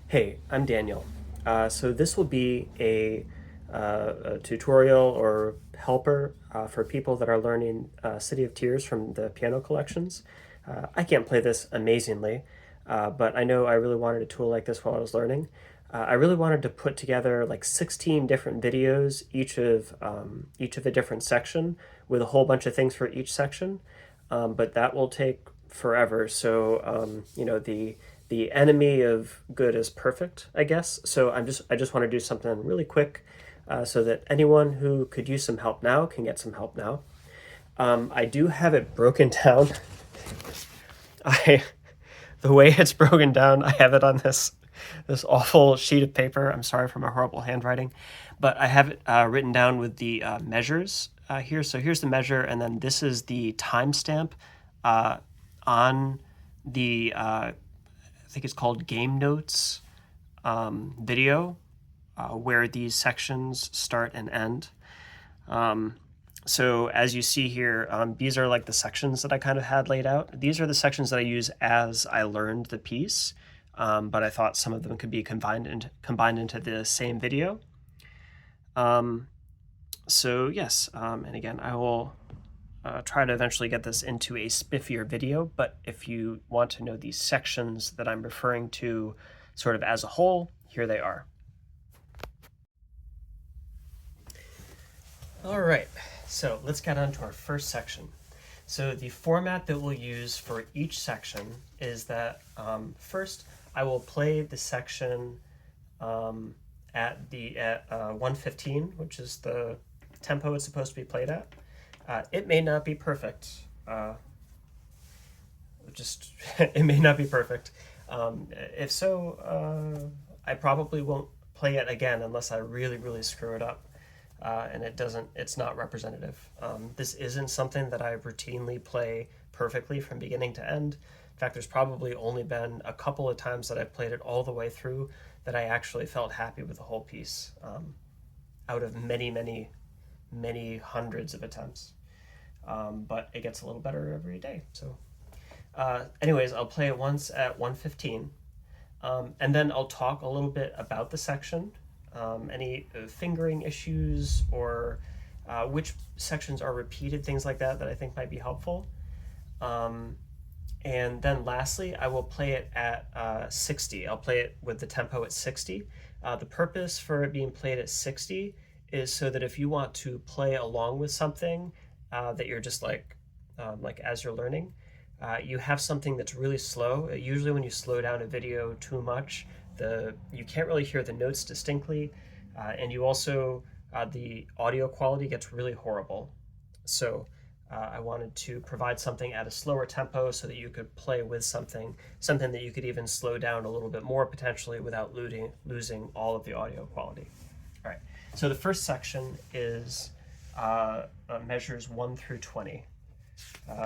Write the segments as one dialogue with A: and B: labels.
A: Hey, I'm Daniel. So this will be a tutorial or helper for people that are learning City of Tears from the piano collections. I can't play this amazingly, but I know I really wanted a tool like this while I was learning. I really wanted to put together like 16 different videos, each of a different section, with a whole bunch of things for each section. But that will take forever. So the enemy of good is perfect, I guess. So I just want to do something really quick, so that anyone who could use some help now can get some help now. I do have it broken down. I The way it's broken down, I have it on this awful sheet of paper. I'm sorry for my horrible handwriting, but I have it written down with the measures here. So here's the measure, and then this is the timestamp uh, on the I think it's called Game Notes video, where these sections start and end. So as you see here, these are like the sections that I kind of had laid out. These are the sections that I use as I learned the piece, but I thought some of them could be combined into the same video. So yes, and again, I will try to eventually get this into a spiffier video, but if you want to know these sections that I'm referring to sort of as a whole, here they are. All right, so let's get on to our first section. So the format that we'll use for each section is that first I will play the section at 115, which is the tempo it's supposed to be played at. It may not be perfect. It may not be perfect. If so, I probably won't play it again unless I really, really screw it up. And it's not representative. This isn't something that I routinely play perfectly from beginning to end. In fact, there's probably only been a couple of times that I've played it all the way through that I actually felt happy with the whole piece, out of many, many, many hundreds of attempts. But it gets a little better every day. So anyways, I'll play it once at 115, and then I'll talk a little bit about the section, any fingering issues, or which sections are repeated, things like that I think might be helpful. And then lastly, I will play it at 60. I'll play it with the tempo at 60. The purpose for it being played at 60 is so that if you want to play along with something that you're just like as you're learning, you have something that's really slow. Usually when you slow down a video too much, you can't really hear the notes distinctly, and you also the audio quality gets really horrible. So I wanted to provide something at a slower tempo so that you could play with something that you could even slow down a little bit more potentially without losing all of the audio quality. All right, so the first section is measures 1 through 20.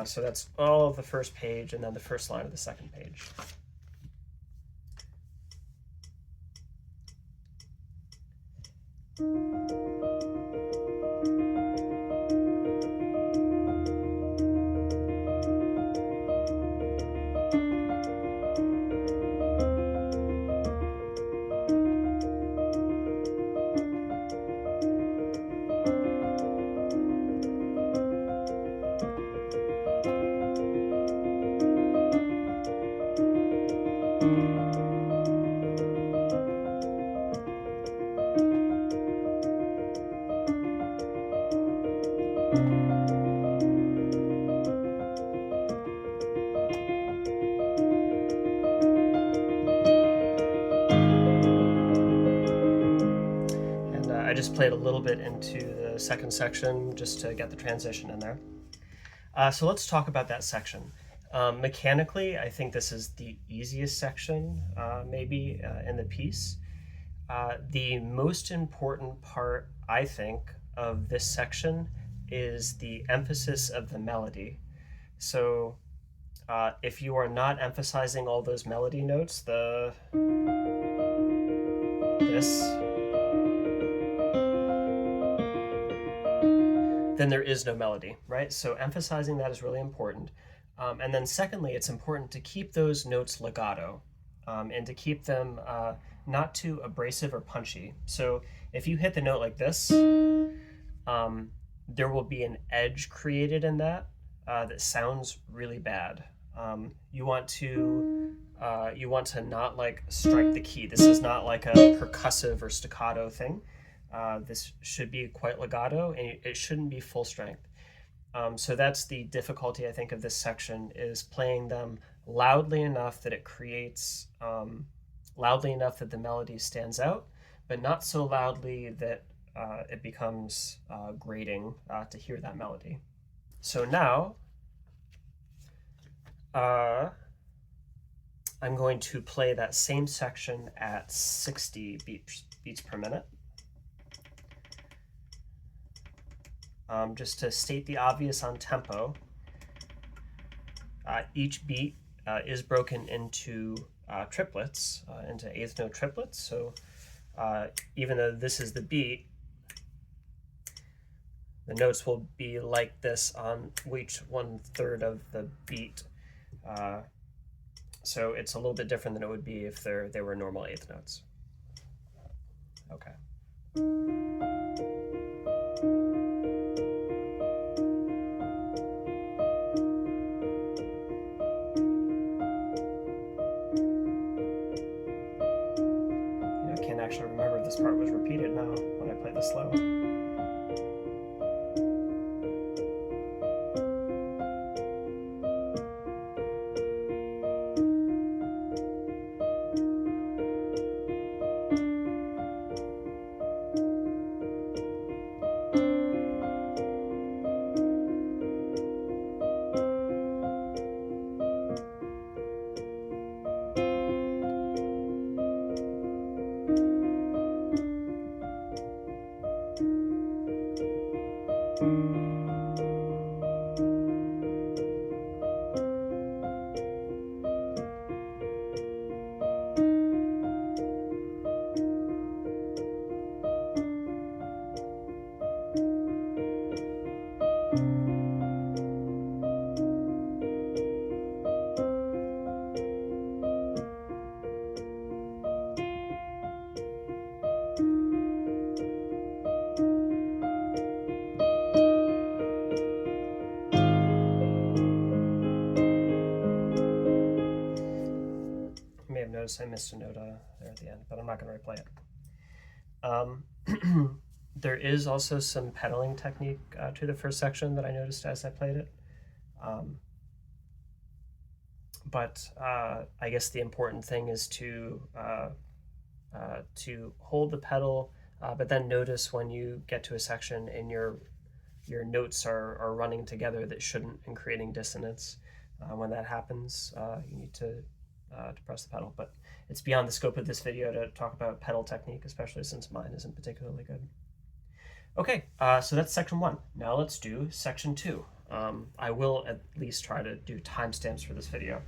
A: So that's all of the first page and then the first line of the second page. I just played a little bit into the second section just to get the transition in there. So let's talk about that section. Mechanically, I think this is the easiest section, maybe, in the piece. The most important part, I think, of this section is the emphasis of the melody. So if you are not emphasizing all those melody notes, this, then there is no melody, right? So emphasizing that is really important. And then secondly, it's important to keep those notes legato. and to keep them not too abrasive or punchy. So if you hit the note like this, there will be an edge created in that that sounds really bad. You want to not like strike the key. This is not like a percussive or staccato thing. This should be quite legato, and it shouldn't be full strength. So that's the difficulty, I think, of this section, is playing them loudly enough that it creates, loudly enough that the melody stands out, but not so loudly that it becomes grating to hear that melody. So now I'm going to play that same section at 60 beats per minute. Just to state the obvious on tempo, each beat is broken into triplets, into eighth note triplets. So even though this is the beat, the notes will be like this on each 1/3 of the beat. So it's a little bit different than it would be if they were normal eighth notes. Okay. I can't actually remember if this part was repeated now when I play this slow. I missed a note there at the end, but I'm not going to replay it. There is also some pedaling technique to the first section that I noticed as I played it. But I guess the important thing is to hold the pedal, but then notice when you get to a section and your notes are running together that shouldn't and creating dissonance. When that happens, you need to press the pedal, but it's beyond the scope of this video to talk about pedal technique, especially since mine isn't particularly good. Okay, so that's section 1. Now let's do section 2. I will at least try to do timestamps for this video.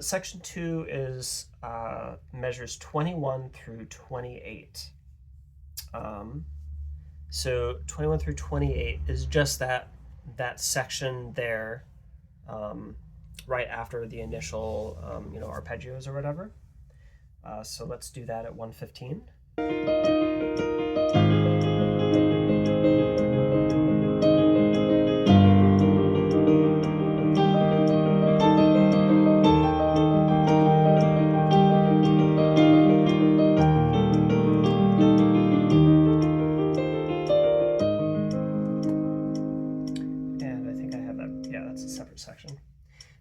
A: Section 2 is measures 21 through 28. So 21 through 28 is just that section there, right after the initial, arpeggios or whatever. So let's do that at 1:15.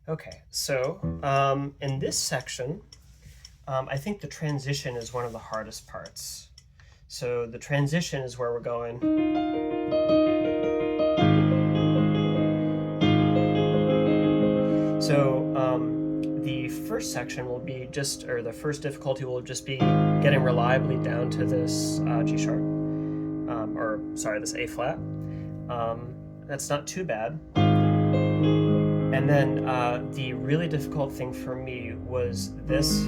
A: Okay, so in this section, I think the transition is one of the hardest parts. So the transition is where we're going. So the first section will be the first difficulty will just be getting reliably down to this G sharp, this A flat. That's not too bad. And then the really difficult thing for me was this.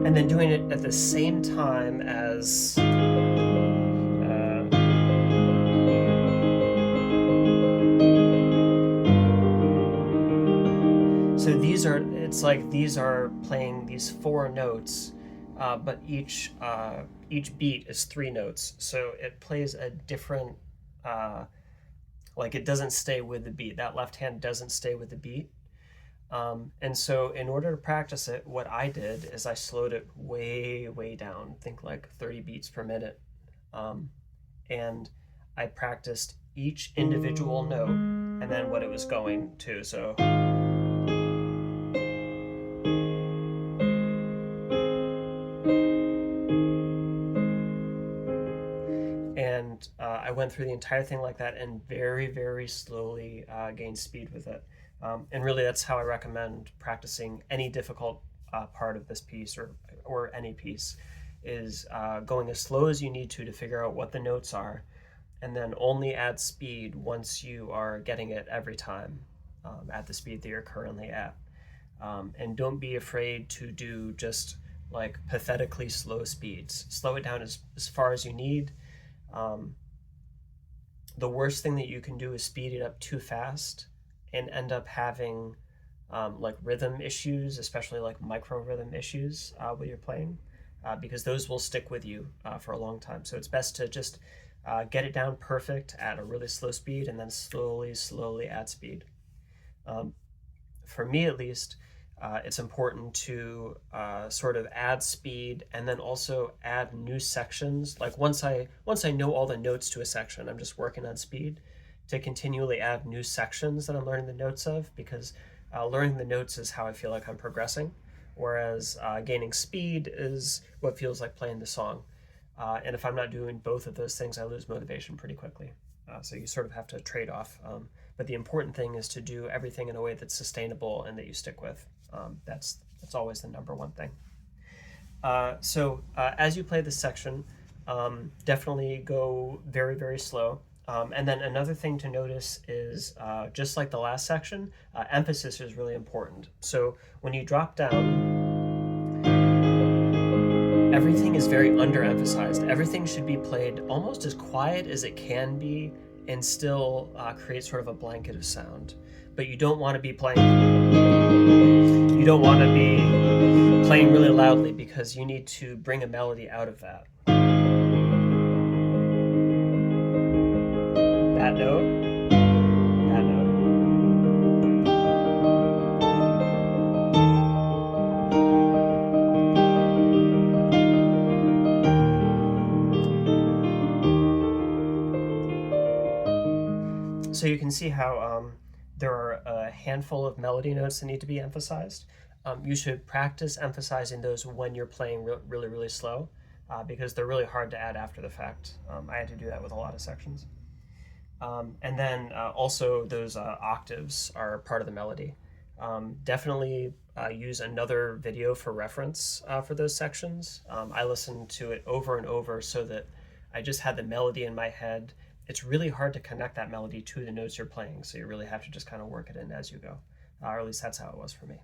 A: And then doing it at the same time as So it's like these are playing these 4 notes, but each beat is 3 notes. So it plays a different, like it doesn't stay with the beat. That left hand doesn't stay with the beat. And so in order to practice it, what I did is I slowed it way, way down, think like 30 beats per minute. And I practiced each individual note and then what it was going to. So and I went through the entire thing like that and very, very slowly gained speed with it. And really, that's how I recommend practicing any difficult part of this piece or any piece, is going as slow as you need to figure out what the notes are, and then only add speed once you are getting it every time at the speed that you're currently at. And don't be afraid to do just like pathetically slow speeds. Slow it down as far as you need. The worst thing that you can do is speed it up too fast and end up having like rhythm issues, especially like micro rhythm issues when you're playing, because those will stick with you for a long time. So it's best to just get it down perfect at a really slow speed and then slowly add speed. For me at least, it's important to sort of add speed and then also add new sections. Like once I know all the notes to a section, I'm just working on speed to continually add new sections that I'm learning the notes of, because learning the notes is how I feel like I'm progressing, whereas gaining speed is what feels like playing the song. And if I'm not doing both of those things, I lose motivation pretty quickly. So you sort of have to trade off. But the important thing is to do everything in a way that's sustainable and that you stick with. That's always the number one thing. So as you play this section, definitely go very, very slow. And then another thing to notice is, just like the last section, emphasis is really important. So when you drop down, everything is very underemphasized. Everything should be played almost as quiet as it can be and still create sort of a blanket of sound. But you don't want to be playing really loudly, because you need to bring a melody out of that. That note, that note. So you can see how there are a handful of melody notes that need to be emphasized. You should practice emphasizing those when you're playing really, really slow, because they're really hard to add after the fact. I had to do that with a lot of sections. And then also those octaves are part of the melody. Definitely use another video for reference for those sections. I listened to it over and over so that I just had the melody in my head. It's really hard to connect that melody to the notes you're playing, so you really have to just kind of work it in as you go. Or at least that's how it was for me.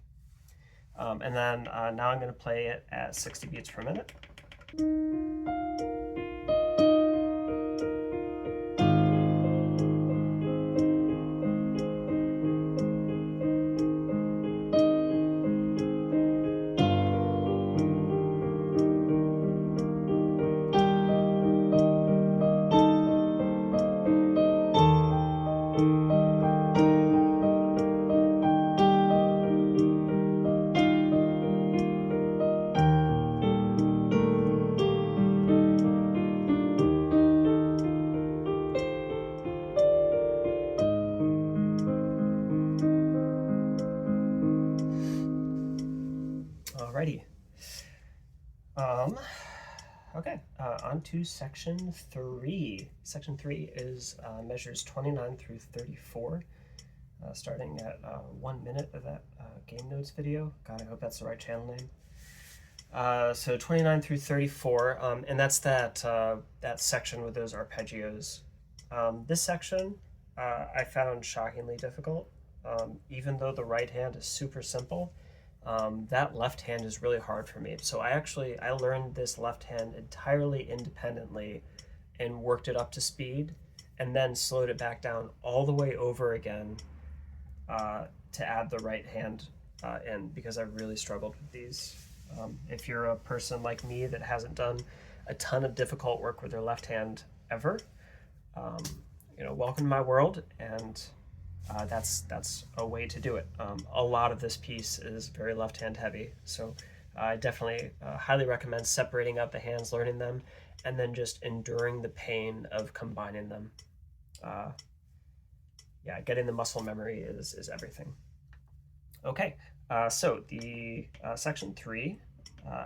A: And then now I'm going to play it at 60 beats per minute. Alrighty. Okay, on to section 3. Section 3 is measures 29 through 34, starting at 1 minute of that game notes video. God, I hope that's the right channel name. So 29 through 34, and that's that section with those arpeggios. This section I found shockingly difficult, even though the right hand is super simple. That left hand is really hard for me. So I learned this left hand entirely independently and worked it up to speed and then slowed it back down all the way over again to add the right hand and because I've really struggled with these. If you're a person like me that hasn't done a ton of difficult work with their left hand ever, welcome to my world, and that's a way to do it. A lot of this piece is very left hand heavy, so I definitely highly recommend separating out the hands, learning them, and then just enduring the pain of combining them. Getting the muscle memory is everything. Okay, so the section 3,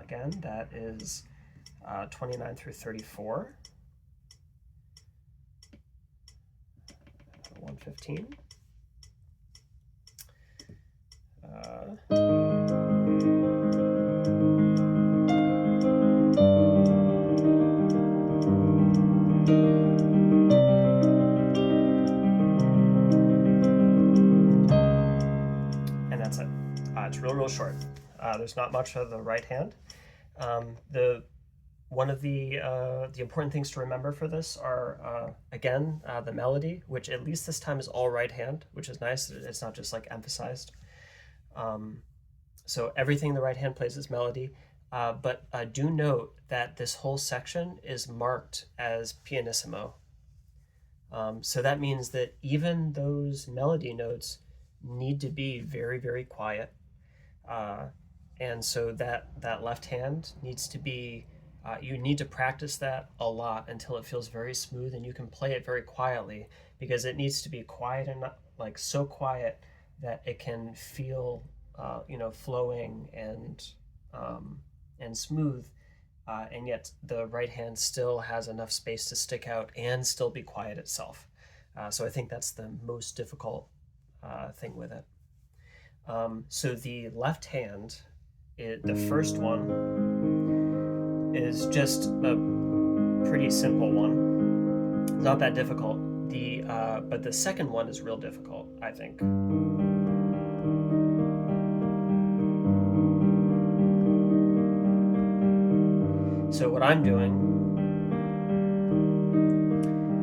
A: again, that is 29 through 34, 115. And that's it. It's real short. There's not much of the right hand. One of the important things to remember for this are, again, the melody, which at least this time is all right hand, which is nice. It's not just like emphasized. So everything the right hand plays is melody, but do note that this whole section is marked as pianissimo. So that means that even those melody notes need to be very, very quiet. And so that left hand needs to be, you need to practice that a lot until it feels very smooth, and you can play it very quietly, because it needs to be quiet and like so quiet that it can feel flowing and smooth, and yet the right hand still has enough space to stick out and still be quiet itself. So I think that's the most difficult thing with it. So the left hand, the first one, is just a pretty simple one. It's not that difficult. But the second one is real difficult, I think. So what I'm doing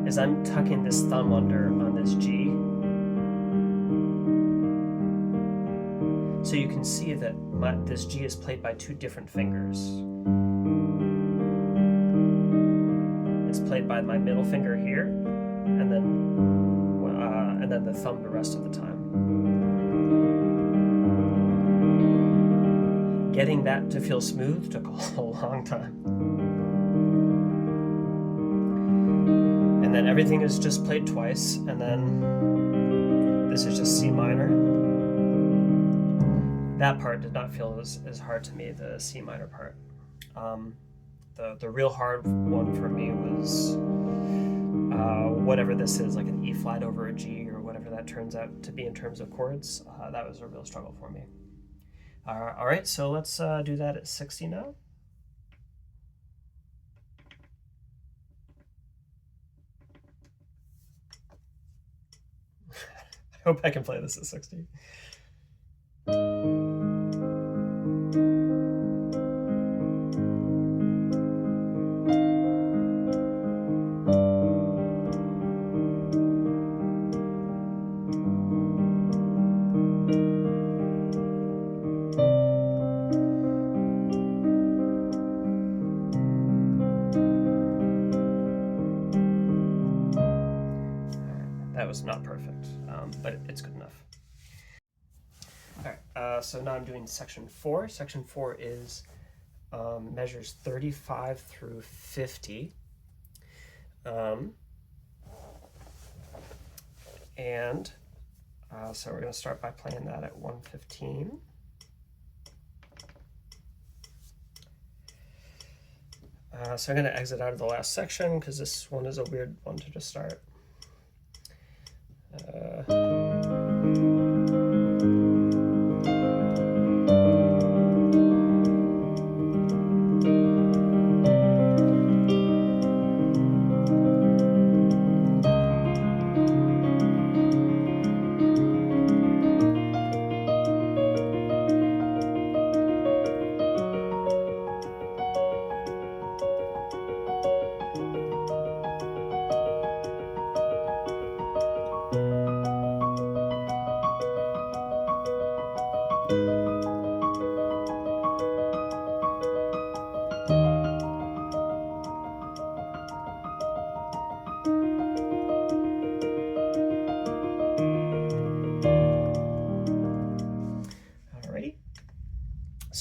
A: is I'm tucking this thumb under on this G. So you can see that this G is played by two different fingers. It's played by my middle finger here, and then the thumb the rest of the time. Getting that to feel smooth took a long time. And then everything is just played twice, and then this is just C minor. That part did not feel as hard to me, the C minor part. The real hard one for me was whatever this is, like an E flat over a G, or whatever that turns out to be in terms of chords. That was a real struggle for me. All right, so let's do that at 60 now. I hope I can play this at 60. That was not perfect, but it's good enough. All right, so now I'm doing section 4. Section 4 is measures 35 through 50. So we're going to start by playing that at 115. So I'm going to exit out of the last section because this one is a weird one to just start.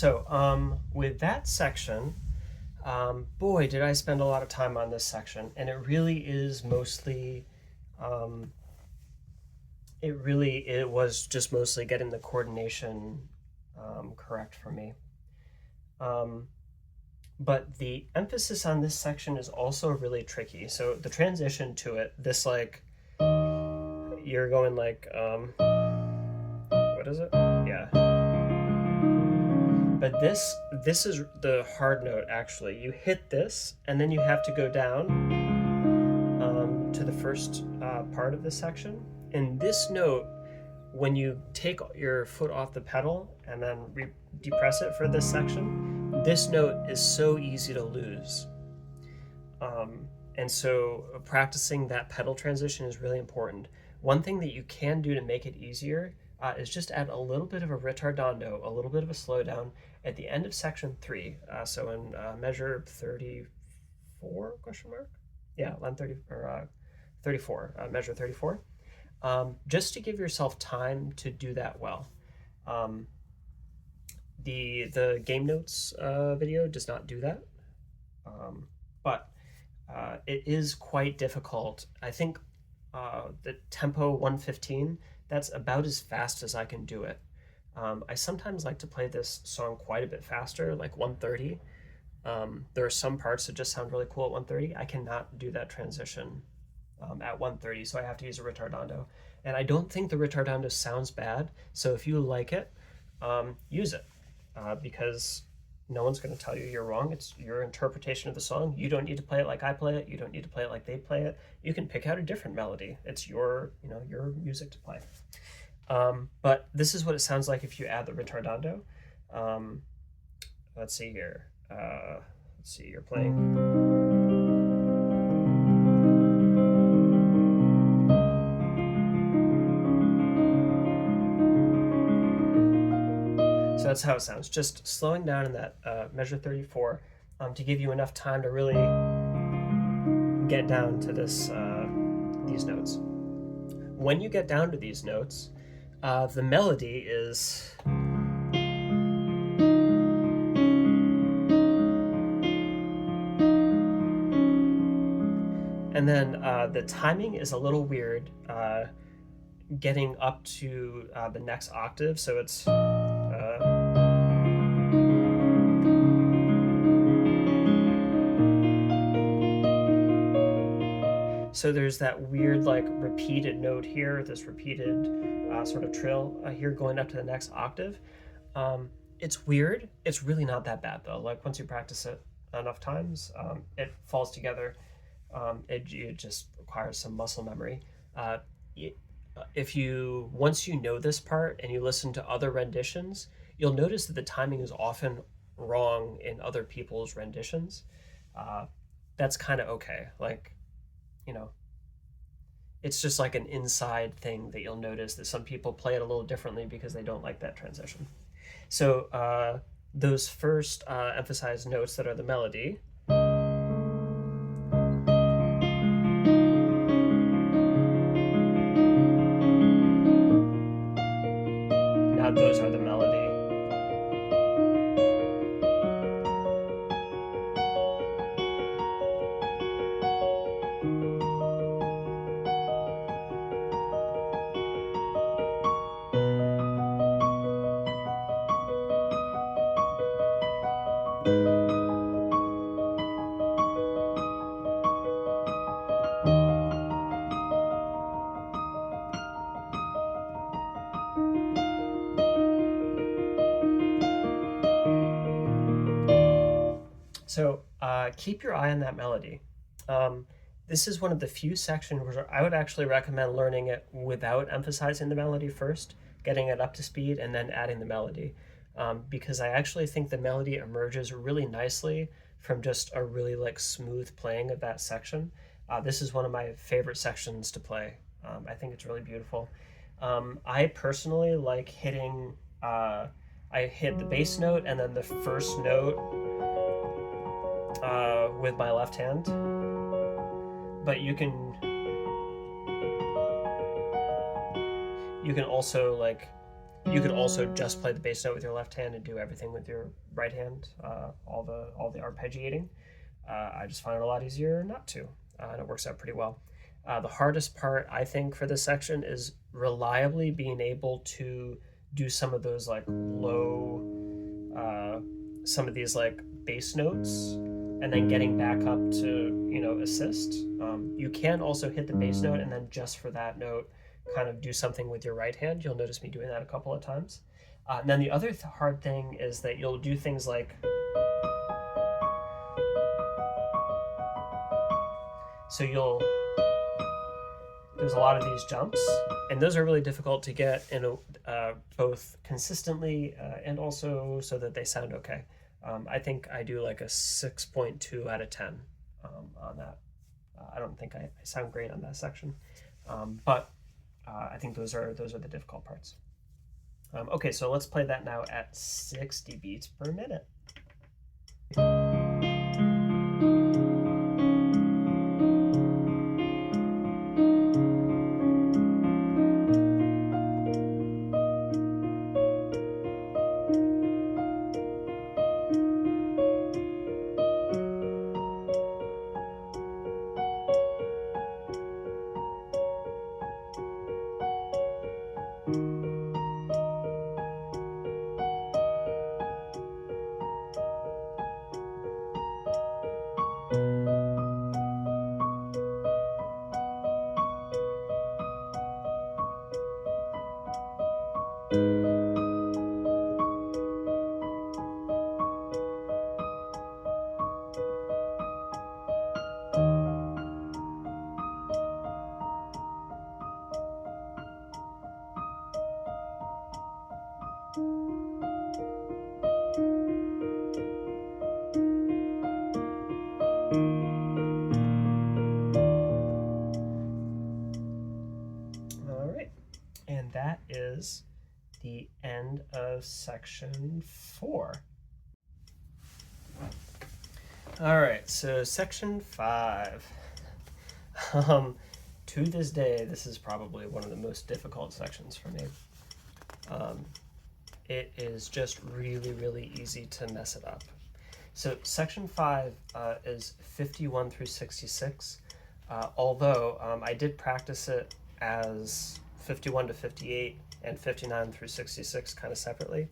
A: So with that section, boy, did I spend a lot of time on this section, and it really is mostly, um, it was just mostly getting the coordination correct for me. But the emphasis on this section is also really tricky. So the transition to it, this like, you're going like, what is it? Yeah. But this is the hard note actually. You hit this, and then you have to go down to the first part of this section. And this note, when you take your foot off the pedal and then depress it for this section, this note is so easy to lose. And so practicing that pedal transition is really important. One thing that you can do to make it easier is just add a little bit of a retardando, a little bit of a slowdown at the end of section 3. So in measure 34, question mark? Yeah, line 30, or 34, measure 34. Just to give yourself time to do that well. The game notes video does not do that, but it is quite difficult. I think the tempo 115, that's about as fast as I can do it. I sometimes like to play this song quite a bit faster, like 130. There are some parts that just sound really cool at 130. I cannot do that transition at 130, so I have to use a retardando. And I don't think the retardando sounds bad, so if you like it, use it, because no one's going to tell you you're wrong. It's your interpretation of the song. You don't need to play it like I play it. You don't need to play it like they play it. You can pick out a different melody. It's your music to play. But this is what it sounds like if you add the retardando. Let's see here. Let's see, you're playing. So that's how it sounds, just slowing down in that measure 34 to give you enough time to really get down to these notes. When you get down to these notes, the melody is... And then the timing is a little weird getting up to the next octave, so it's... So there's that weird like repeated note here, this repeated sort of trill here going up to the next octave. It's weird. It's really not that bad though. Like once you practice it enough times, it falls together. It just requires some muscle memory. Once you know this part and you listen to other renditions, you'll notice that the timing is often wrong in other people's renditions. That's kind of okay. Like, it's just like an inside thing that you'll notice that some people play it a little differently because they don't like that transition. So those first emphasized notes that are the melody, now those are the melody. So keep your eye on that melody. This is one of the few sections where I would actually recommend learning it without emphasizing the melody first, getting it up to speed, and then adding the melody. Because I actually think the melody emerges really nicely from just a really like smooth playing of that section. This is one of my favorite sections to play. I think it's really beautiful. I personally like hitting, I hit the bass note and then the first note with my left hand, but you can also like You could also just play the bass note with your left hand and do everything with your right hand, all the arpeggiating. I just find it a lot easier not to, and it works out pretty well. The hardest part, I think, for this section is reliably being able to do some of those like low, some of these like bass notes, and then getting back up to, you know, assist. You can also hit the bass note and then just for that note kind of do something with your right hand. You'll notice me doing that a couple of times. And then the other hard thing is that you'll do things like, so there's a lot of these jumps, and those are really difficult to get in both consistently and also so that they sound okay. I think I do like a 6.2 out of 10 on that. I don't think I sound great on that section, but I think those are the difficult parts. Okay, so let's play that now at 60 beats per minute. All right, and that is the end of section 4. All right, so section 5. To this day, this is probably one of the most difficult sections for me. It is just really, really easy to mess it up. So section 5 is 51 through 66, although I did practice it as 51 to 58 and 59 through 66 kind of separately.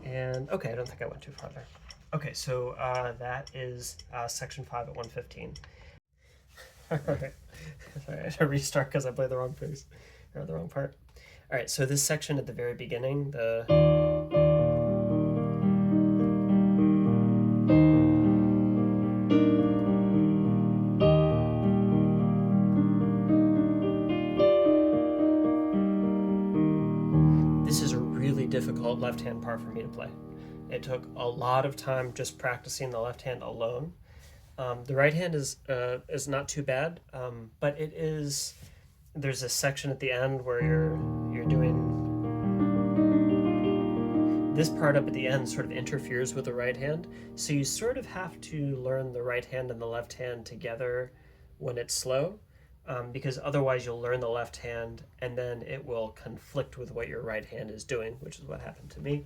A: And okay, I don't think I went too far there. Okay, so that is section 5 at 1:15. All right, sorry, I had to restart because I played the wrong piece or the wrong part. All right, so this section at the very beginning, this is a really difficult left-hand part for me to play. It took a lot of time just practicing the left hand alone. The right hand is not too bad, but it is. There's a section at the end where you're doing this part up at the end sort of interferes with the right hand, so you sort of have to learn the right hand and the left hand together when it's slow, because otherwise you'll learn the left hand and then it will conflict with what your right hand is doing, which is what happened to me.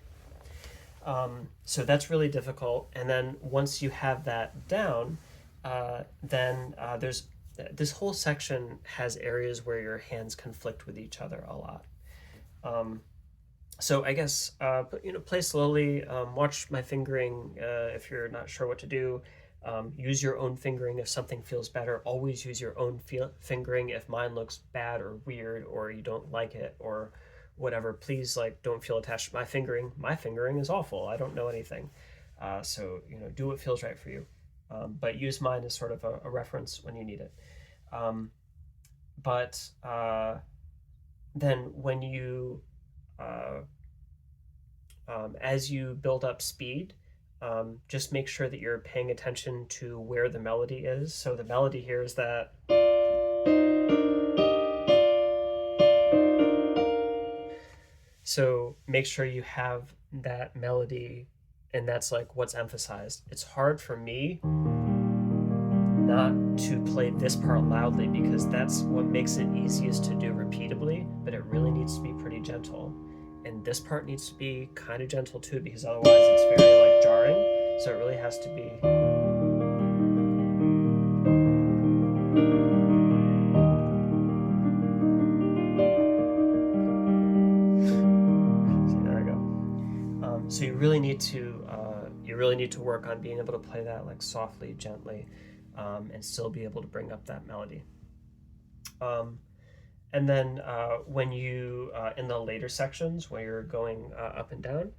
A: So that's really difficult. And then once you have that down, then there's this whole section has areas where your hands conflict with each other a lot. So I guess play slowly. Watch my fingering if you're not sure what to do. Use your own fingering if something feels better. Always use your own fingering if mine looks bad or weird or you don't like it or whatever. Please don't feel attached to my fingering. My fingering is awful. I don't know anything. So, do what feels right for you. But use mine as sort of a reference when you need it. But then when you, uh, as you build up speed, just make sure that you're paying attention to where the melody is. So the melody here is that. So make sure you have that melody, and that's like what's emphasized. It's hard for me not to play this part loudly because that's what makes it easiest to do repeatably, but it really needs to be pretty gentle. And this part needs to be kind of gentle too, because otherwise it's very like jarring. So it really has to be. See, there I go. So you really need to work on being able to play that like softly, gently, and still be able to bring up that melody. And then when you, in the later sections where you're going up and down,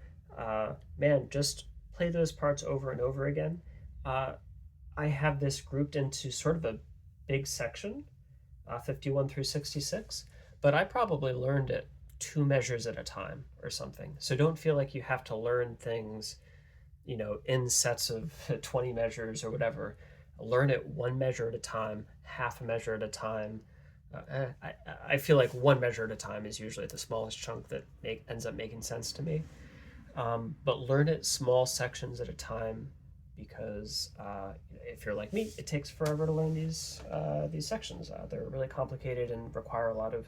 A: man, just play those parts over and over again. I have this grouped into sort of a big section, 51 through 66, but I probably learned it 2 measures at a time or something. So don't feel like you have to learn things, in sets of 20 measures or whatever. Learn it 1 measure at a time, half a measure at a time. I feel like 1 measure at a time is usually the smallest chunk that ends up making sense to me. But learn it small sections at a time, because if you're like me, it takes forever to learn these sections. They're really complicated and require a lot of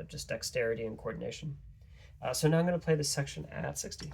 A: just dexterity and coordination. So now I'm going to play this section at 60.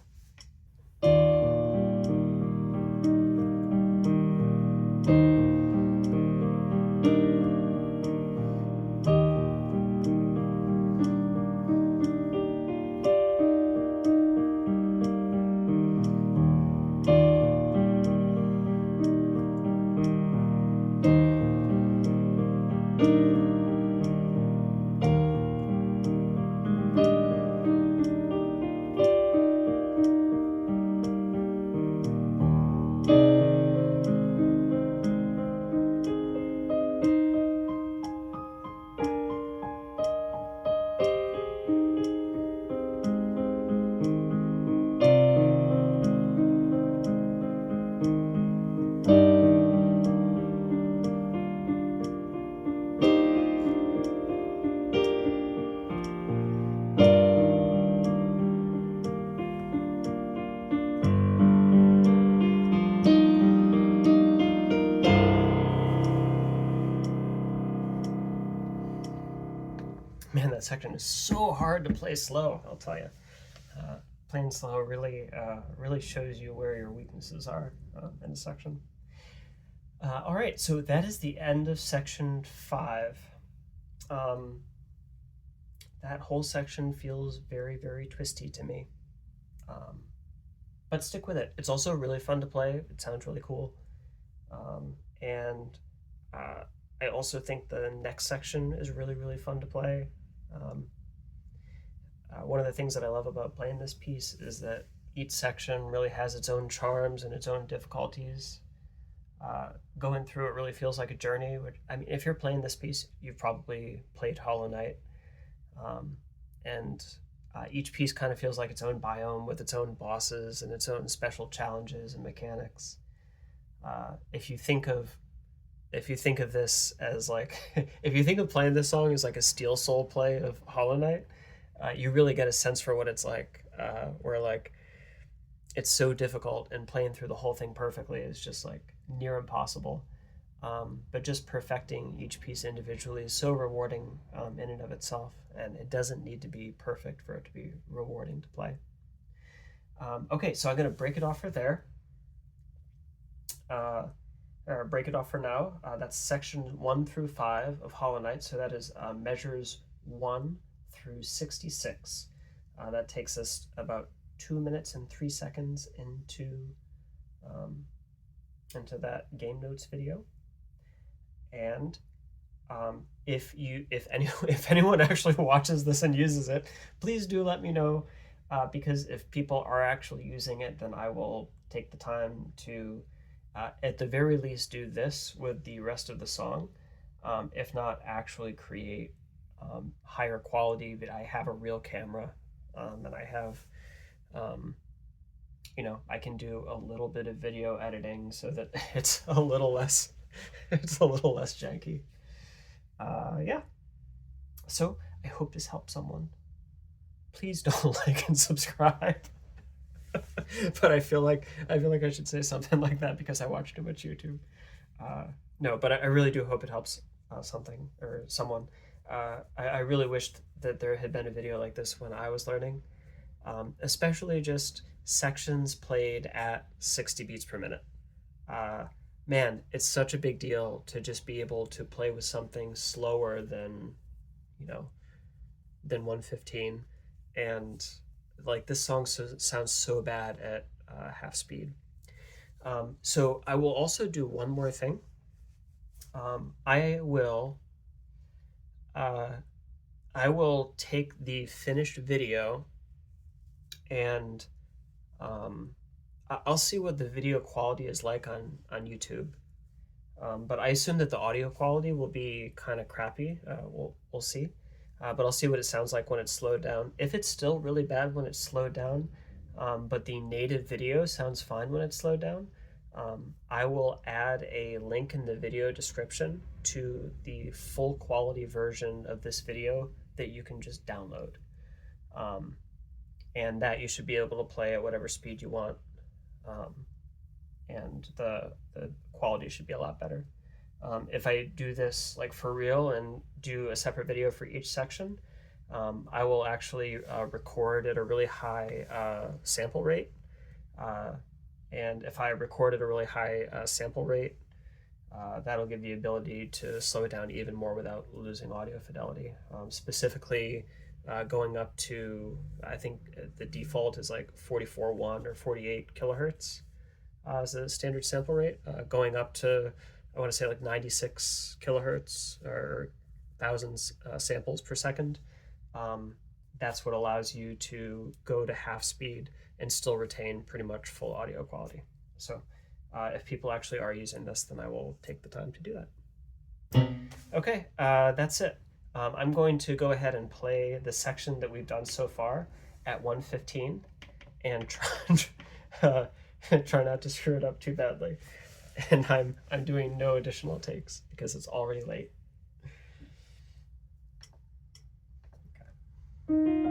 A: Man, that section is so hard to play slow, I'll tell you. Playing slow really shows you where your weaknesses are in a section. All right, so that is the end of section 5. That whole section feels very, very twisty to me. But stick with it. It's also really fun to play. It sounds really cool. And I also think the next section is really, really fun to play. One of the things that I love about playing this piece is that each section really has its own charms and its own difficulties. Going through it really feels like a journey. If you're playing this piece, you've probably played Hollow Knight. And each piece kind of feels like its own biome with its own bosses and its own special challenges and mechanics. If you think of this as like, if you think of playing this song as like a Steel Soul play of Hollow Knight, you really get a sense for what it's like, where like it's so difficult and playing through the whole thing perfectly is just like near impossible. But just perfecting each piece individually is so rewarding in and of itself, and it doesn't need to be perfect for it to be rewarding to play. Okay, so I'm going to break it off for there. Or break it off for now. That's section 1 through 5 of Hollow Knight, so that is measures 1 through 66. That takes us about 2 minutes and 3 seconds into that game notes video. And if anyone actually watches this and uses it, please do let me know because if people are actually using it, then I will take the time to, at the very least, do this with the rest of the song, if not actually create higher quality. That I have a real camera, and I have, I can do a little bit of video editing so that it's a little less, it's a little less janky. Yeah. So I hope this helps someone. Please don't like and subscribe. But I feel like I should say something like that because I watch too much YouTube. No, but I really do hope it helps something or someone. I really wished that there had been a video like this when I was learning, especially just sections played at 60 beats per minute. Man, it's such a big deal to just be able to play with something slower than, than 115. And like this song sounds so bad at half speed. So I will also do one more thing. I will take the finished video and I'll see what the video quality is like on YouTube. But I assume that the audio quality will be kind of crappy. We'll see. But I'll see what it sounds like when it's slowed down. If it's still really bad when it's slowed down, but the native video sounds fine when it's slowed down, I will add a link in the video description to the full quality version of this video that you can just download. And that you should be able to play at whatever speed you want. And the quality should be a lot better. If I do this like for real and do a separate video for each section, I will actually record at a really high sample rate. And if I record at a really high sample rate, that'll give the ability to slow it down even more without losing audio fidelity. Specifically, going up to, I think the default is like 44.1 or 48 kilohertz as a standard sample rate, going up to, I want to say like 96 kilohertz or thousands samples per second. That's what allows you to go to half speed and still retain pretty much full audio quality. So if people actually are using this, then I will take the time to do that. Okay, that's it. I'm going to go ahead and play the section that we've done so far at 115 and try not to screw it up too badly. And I'm doing no additional takes because it's already late. Okay.